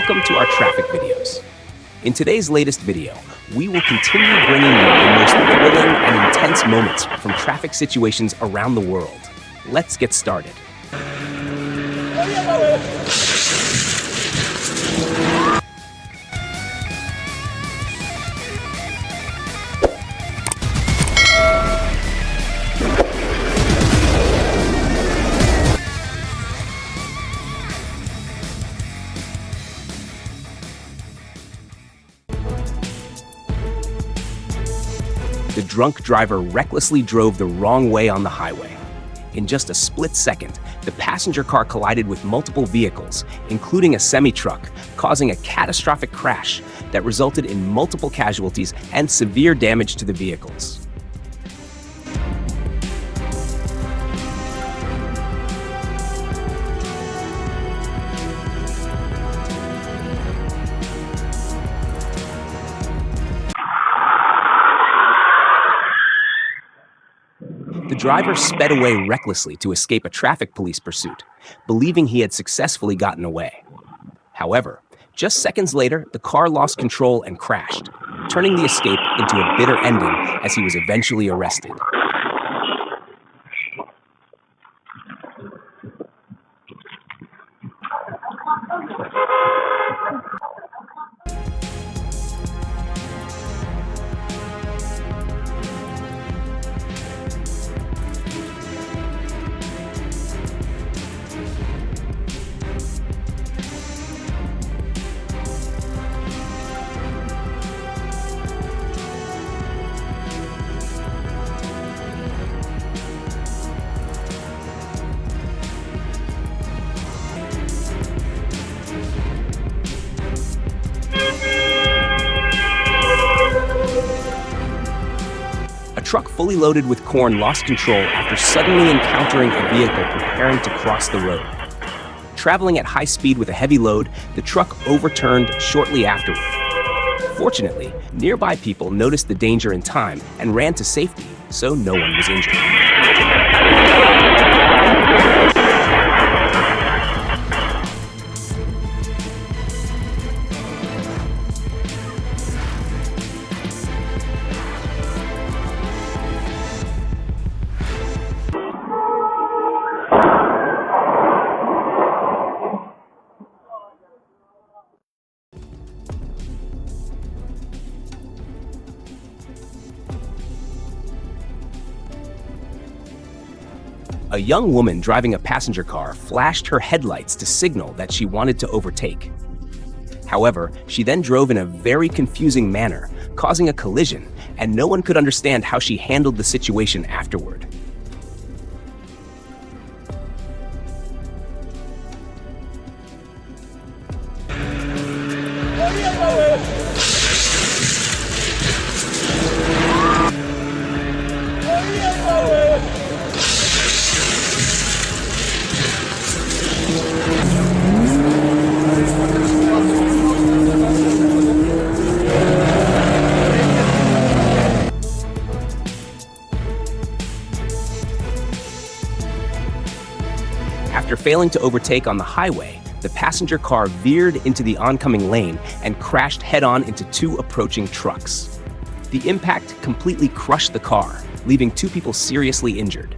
Welcome to our traffic videos. In today's latest video, we will continue bringing you the most thrilling and intense moments from traffic situations around the world. Let's get started. The drunk driver recklessly drove the wrong way on the highway. In just a split second, the passenger car collided with multiple vehicles, including a semi-truck, causing a catastrophic crash that resulted in multiple casualties and severe damage to the vehicles. The driver sped away recklessly to escape a traffic police pursuit, believing he had successfully gotten away. However, just seconds later, the car lost control and crashed, turning the escape into a bitter ending as he was eventually arrested. A truck fully loaded with corn lost control after suddenly encountering a vehicle preparing to cross the road. Traveling at high speed with a heavy load, the truck overturned shortly afterward. Fortunately, nearby people noticed the danger in time and ran to safety, so no one was injured. A young woman driving a passenger car flashed her headlights to signal that she wanted to overtake. However, she then drove in a very confusing manner, causing a collision, and no one could understand how she handled the situation afterward. After failing to overtake on the highway, the passenger car veered into the oncoming lane and crashed head-on into two approaching trucks. The impact completely crushed the car, leaving two people seriously injured.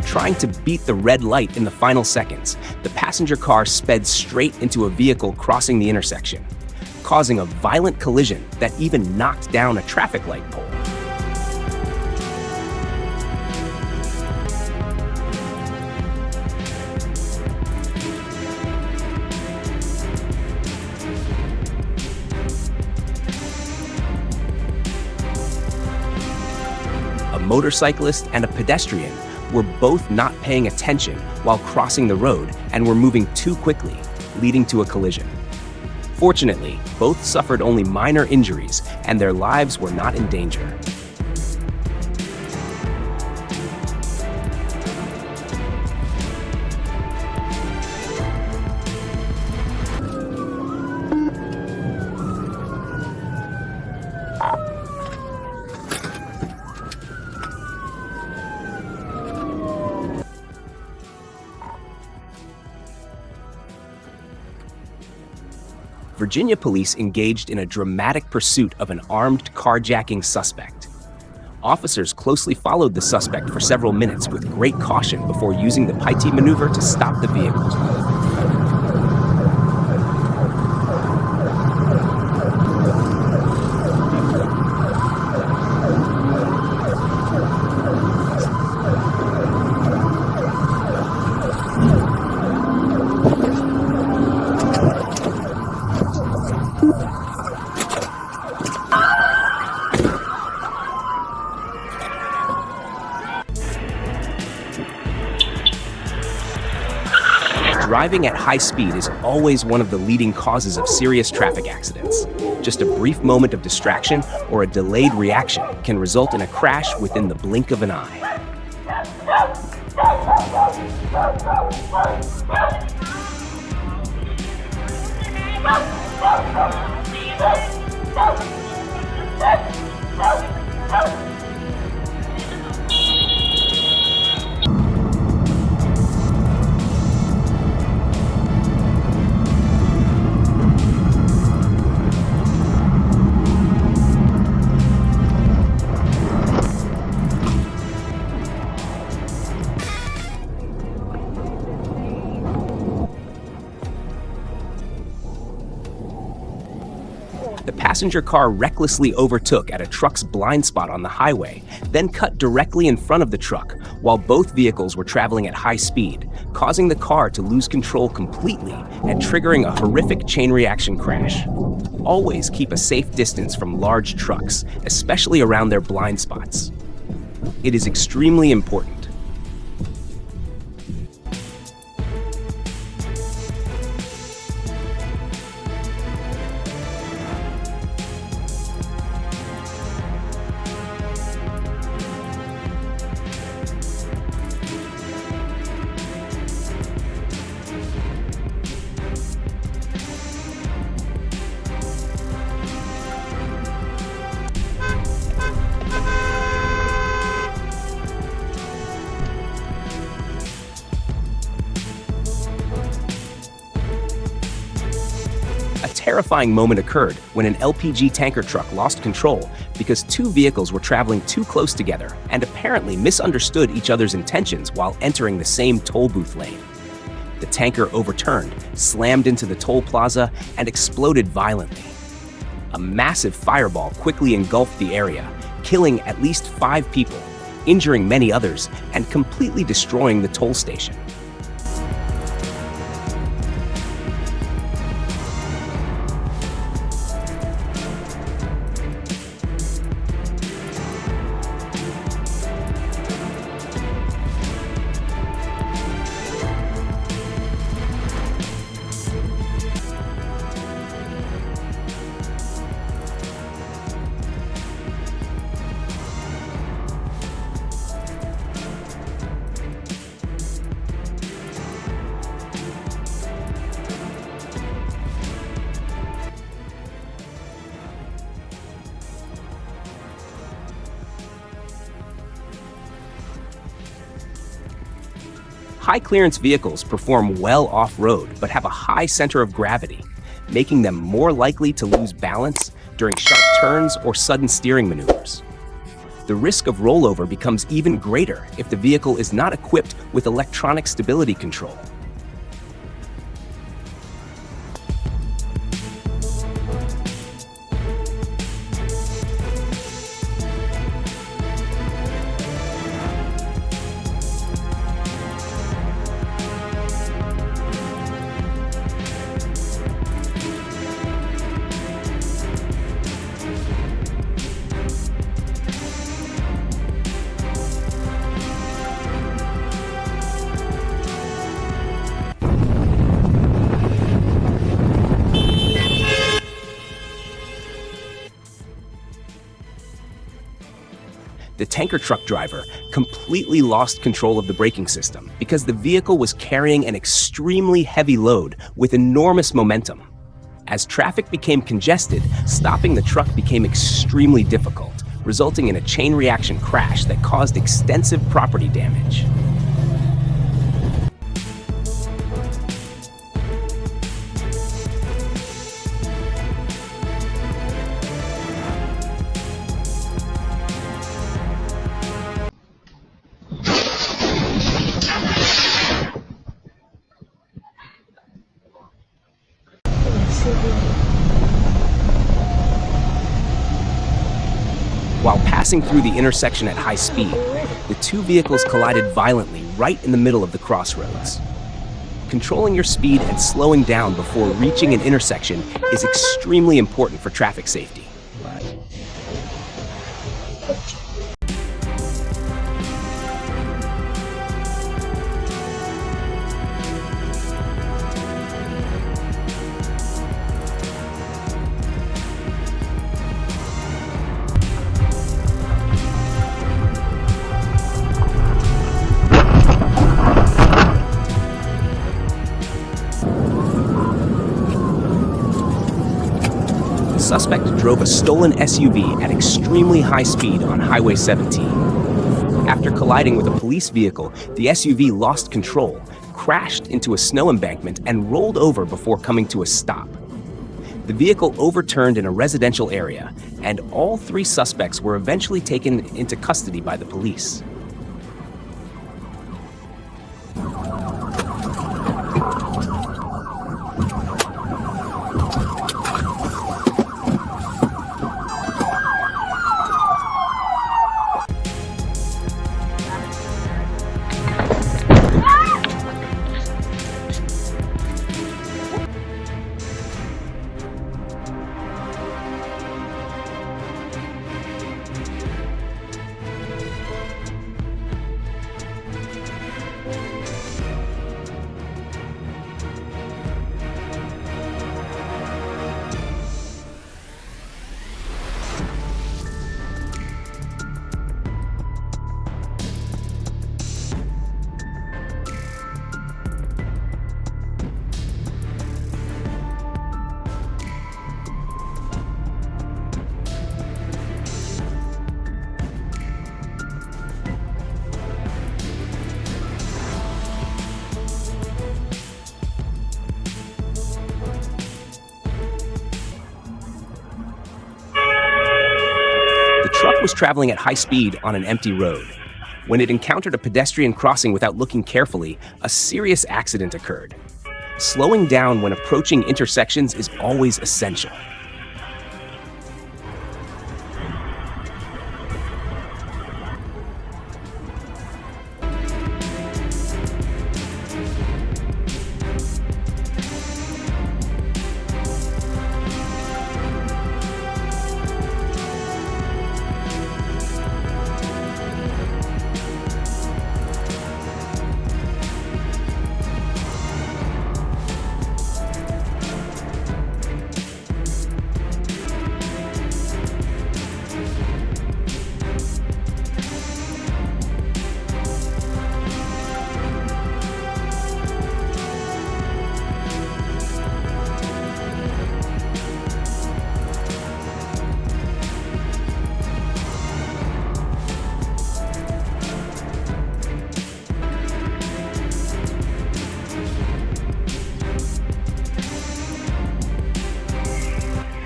Trying to beat the red light in the final seconds, the passenger car sped straight into a vehicle crossing the intersection, causing a violent collision that even knocked down a traffic light pole. A motorcyclist and a pedestrian were both not paying attention while crossing the road and were moving too quickly, leading to a collision. Fortunately, both suffered only minor injuries and their lives were not in danger. Virginia police engaged in a dramatic pursuit of an armed carjacking suspect. Officers closely followed the suspect for several minutes with great caution before using the Piety maneuver to stop the vehicle. Driving at high speed is always one of the leading causes of serious traffic accidents. Just a brief moment of distraction or a delayed reaction can result in a crash within the blink of an eye. The passenger car recklessly overtook at a truck's blind spot on the highway, then cut directly in front of the truck while both vehicles were traveling at high speed, causing the car to lose control completely and triggering a horrific chain reaction crash. Always keep a safe distance from large trucks, especially around their blind spots. It is extremely important. A terrifying moment occurred when an LPG tanker truck lost control because two vehicles were traveling too close together and apparently misunderstood each other's intentions while entering the same toll booth lane. The tanker overturned, slammed into the toll plaza, and exploded violently. A massive fireball quickly engulfed the area, killing at least 5 people, injuring many others, and completely destroying the toll station. High-clearance vehicles perform well off-road but have a high center of gravity, making them more likely to lose balance during sharp turns or sudden steering maneuvers. The risk of rollover becomes even greater if the vehicle is not equipped with electronic stability control. The tanker truck driver completely lost control of the braking system because the vehicle was carrying an extremely heavy load with enormous momentum. As traffic became congested, stopping the truck became extremely difficult, resulting in a chain reaction crash that caused extensive property damage. While passing through the intersection at high speed, the two vehicles collided violently right in the middle of the crossroads. Controlling your speed and slowing down before reaching an intersection is extremely important for traffic safety. The suspect drove a stolen SUV at extremely high speed on Highway 17. After colliding with a police vehicle, the SUV lost control, crashed into a snow embankment, and rolled over before coming to a stop. The vehicle overturned in a residential area, and all three suspects were eventually taken into custody by the police. The truck was traveling at high speed on an empty road. When it encountered a pedestrian crossing without looking carefully, a serious accident occurred. Slowing down when approaching intersections is always essential.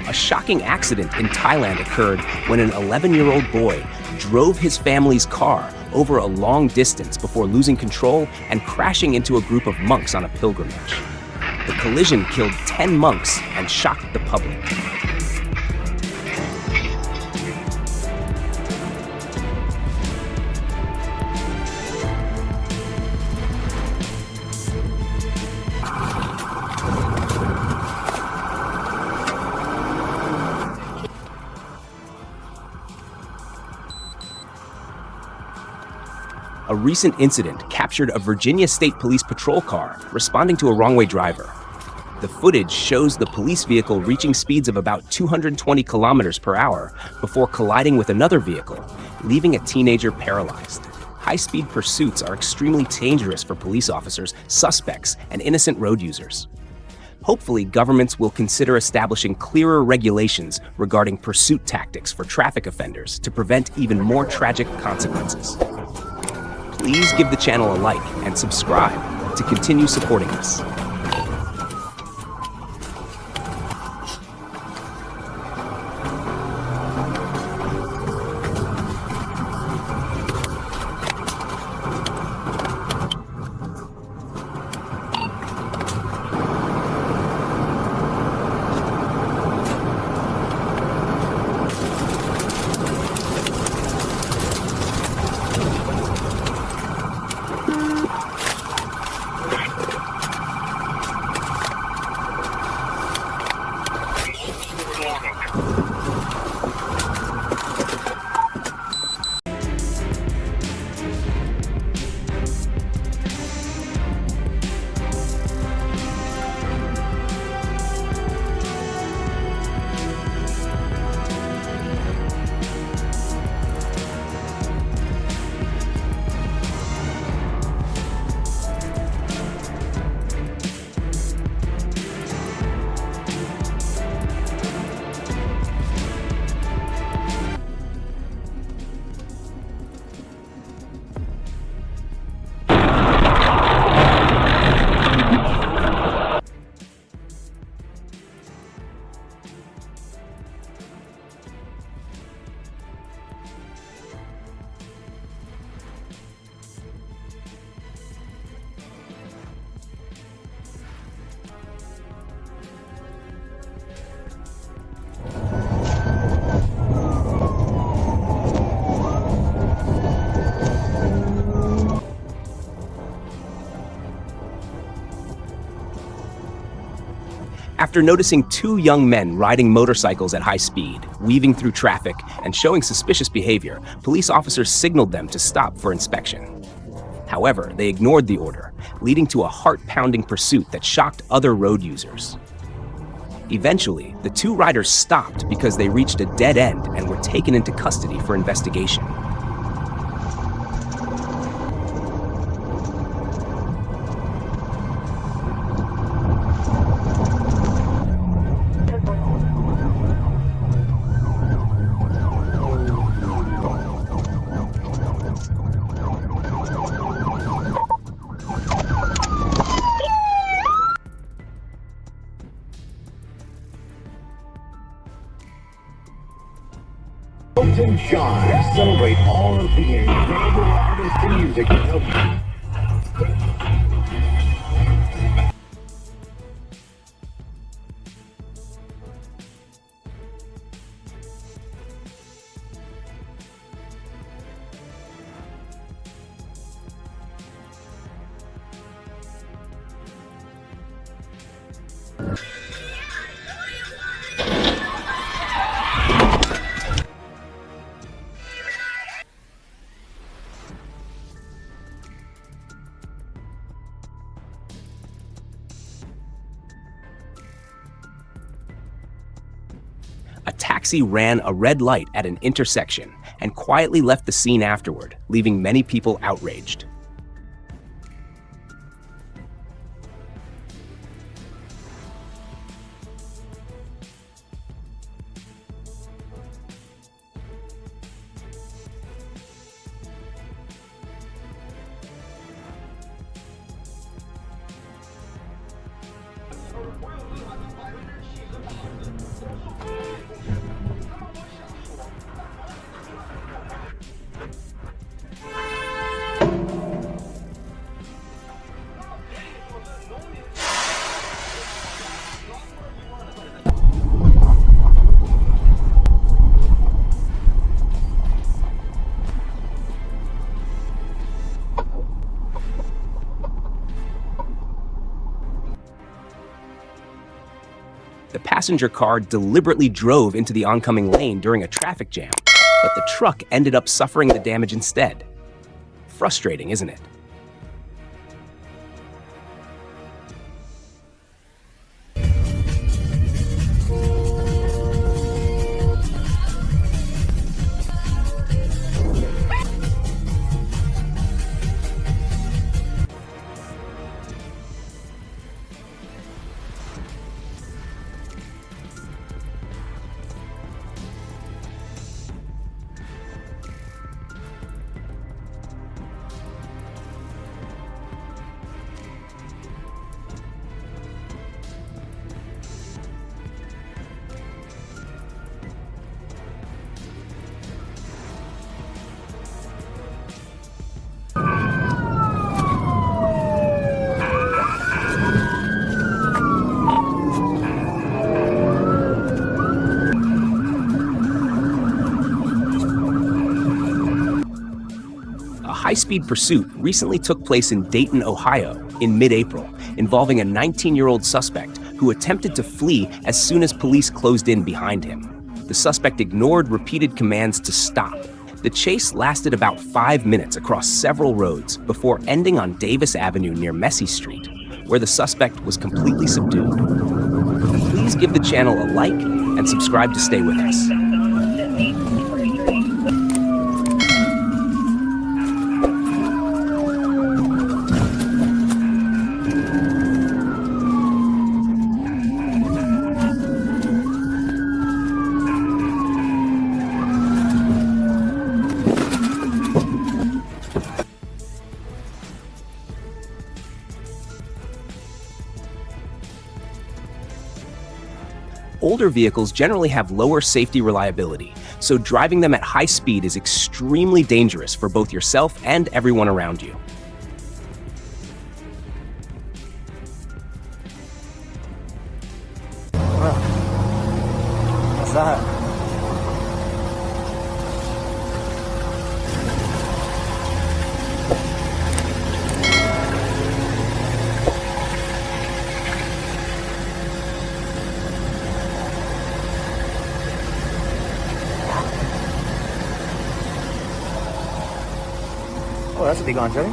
A shocking accident in Thailand occurred when an 11-year-old boy drove his family's car over a long distance before losing control and crashing into a group of monks on a pilgrimage. The collision killed 10 monks and shocked the public. A recent incident captured a Virginia State Police patrol car responding to a wrong-way driver. The footage shows the police vehicle reaching speeds of about 220 kilometers per hour before colliding with another vehicle, leaving a teenager paralyzed. High-speed pursuits are extremely dangerous for police officers, suspects, and innocent road users. Hopefully, governments will consider establishing clearer regulations regarding pursuit tactics for traffic offenders to prevent even more tragic consequences. Please give the channel a like and subscribe to continue supporting us. After noticing two young men riding motorcycles at high speed, weaving through traffic, and showing suspicious behavior, police officers signaled them to stop for inspection. However, they ignored the order, leading to a heart-pounding pursuit that shocked other road users. Eventually, the two riders stopped because they reached a dead end and were taken into custody for investigation. And shine, celebrate all of the incredible artists and music. A taxi ran a red light at an intersection and quietly left the scene afterward, leaving many people outraged. The passenger car deliberately drove into the oncoming lane during a traffic jam, but the truck ended up suffering the damage instead. Frustrating, isn't it? high-speed pursuit recently took place in Dayton, Ohio, in mid-April, involving a 19-year-old suspect who attempted to flee as soon as police closed in behind him. The suspect ignored repeated commands to stop. The chase lasted about 5 minutes across several roads before ending on Davis Avenue near Messy Street, where the suspect was completely subdued. Please give the channel a like and subscribe to stay with us. Older vehicles generally have lower safety reliability, so driving them at high speed is extremely dangerous for both yourself and everyone around you. What's that? Oh, that's a big entree.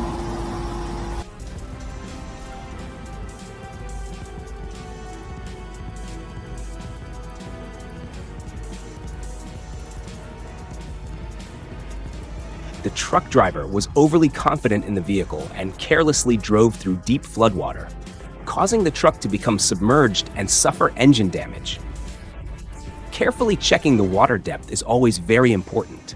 The truck driver was overly confident in the vehicle and carelessly drove through deep floodwater, causing the truck to become submerged and suffer engine damage. Carefully checking the water depth is always very important.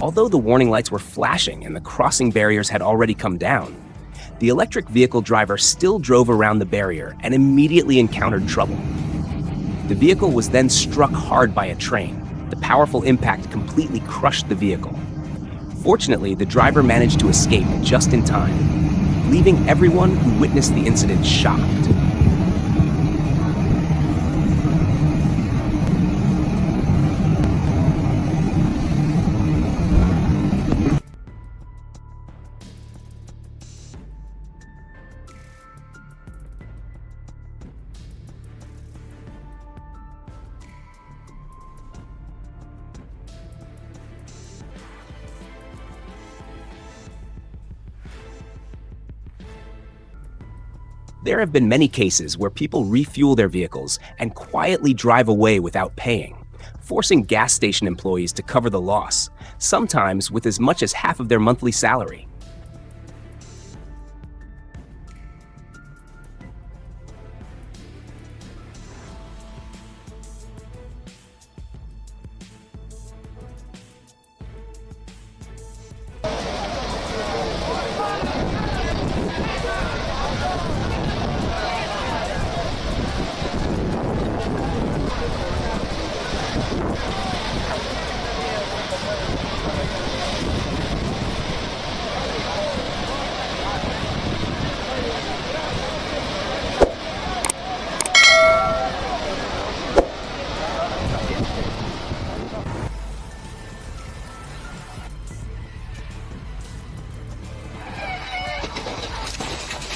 Although the warning lights were flashing and the crossing barriers had already come down, the electric vehicle driver still drove around the barrier and immediately encountered trouble. The vehicle was then struck hard by a train. The powerful impact completely crushed the vehicle. Fortunately, the driver managed to escape just in time, leaving everyone who witnessed the incident shocked. There have been many cases where people refuel their vehicles and quietly drive away without paying, forcing gas station employees to cover the loss, sometimes with as much as half of their monthly salary.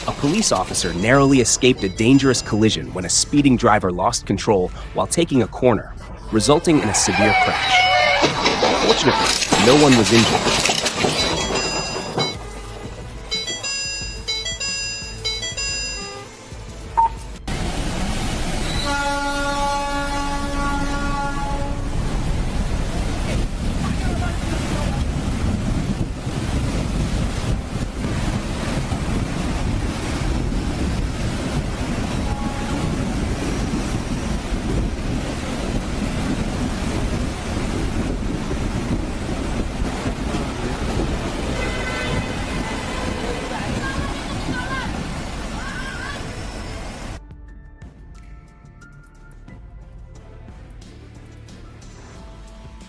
A police officer narrowly escaped a dangerous collision when a speeding driver lost control while taking a corner, resulting in a severe crash. Fortunately, no one was injured.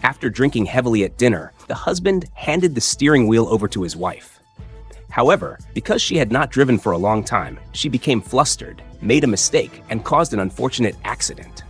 After drinking heavily at dinner, the husband handed the steering wheel over to his wife. However, because she had not driven for a long time, she became flustered, made a mistake, and caused an unfortunate accident.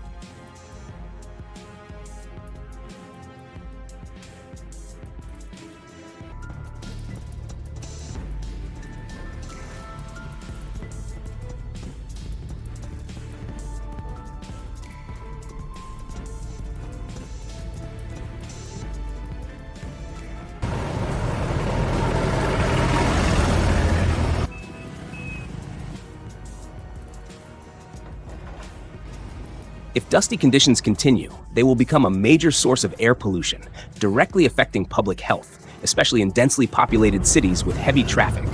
If dusty conditions continue, they will become a major source of air pollution, directly affecting public health, especially in densely populated cities with heavy traffic.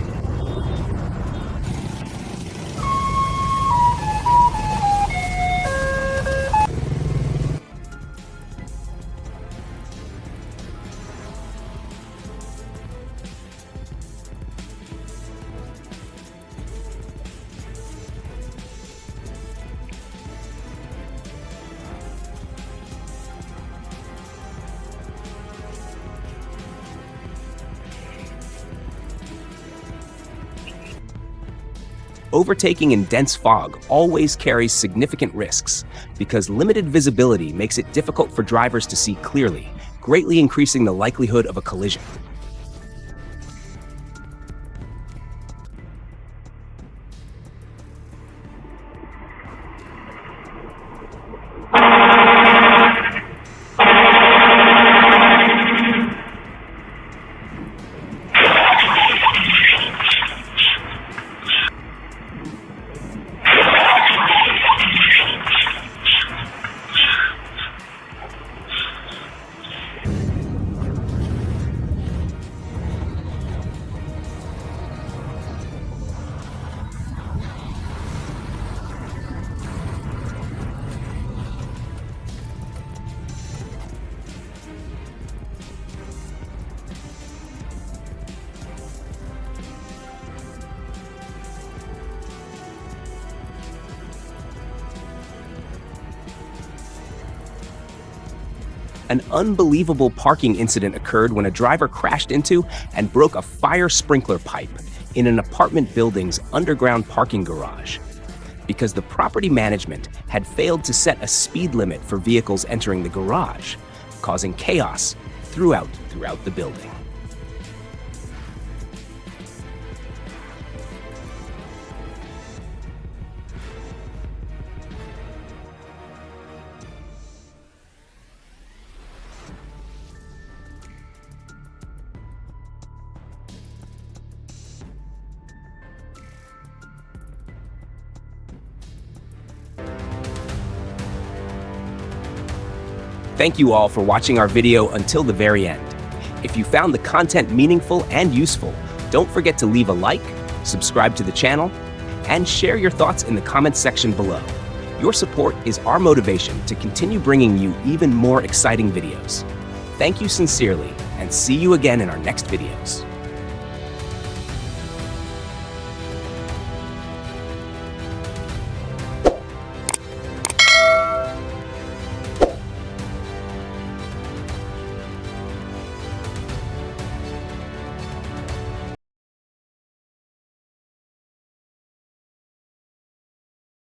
Overtaking in dense fog always carries significant risks because limited visibility makes it difficult for drivers to see clearly, greatly increasing the likelihood of a collision. An unbelievable parking incident occurred when a driver crashed into and broke a fire sprinkler pipe in an apartment building's underground parking garage because the property management had failed to set a speed limit for vehicles entering the garage, causing chaos throughout the building. Thank you all for watching our video until the very end. If you found the content meaningful and useful, don't forget to leave a like, subscribe to the channel, and share your thoughts in the comments section below. Your support is our motivation to continue bringing you even more exciting videos. Thank you sincerely, and see you again in our next videos.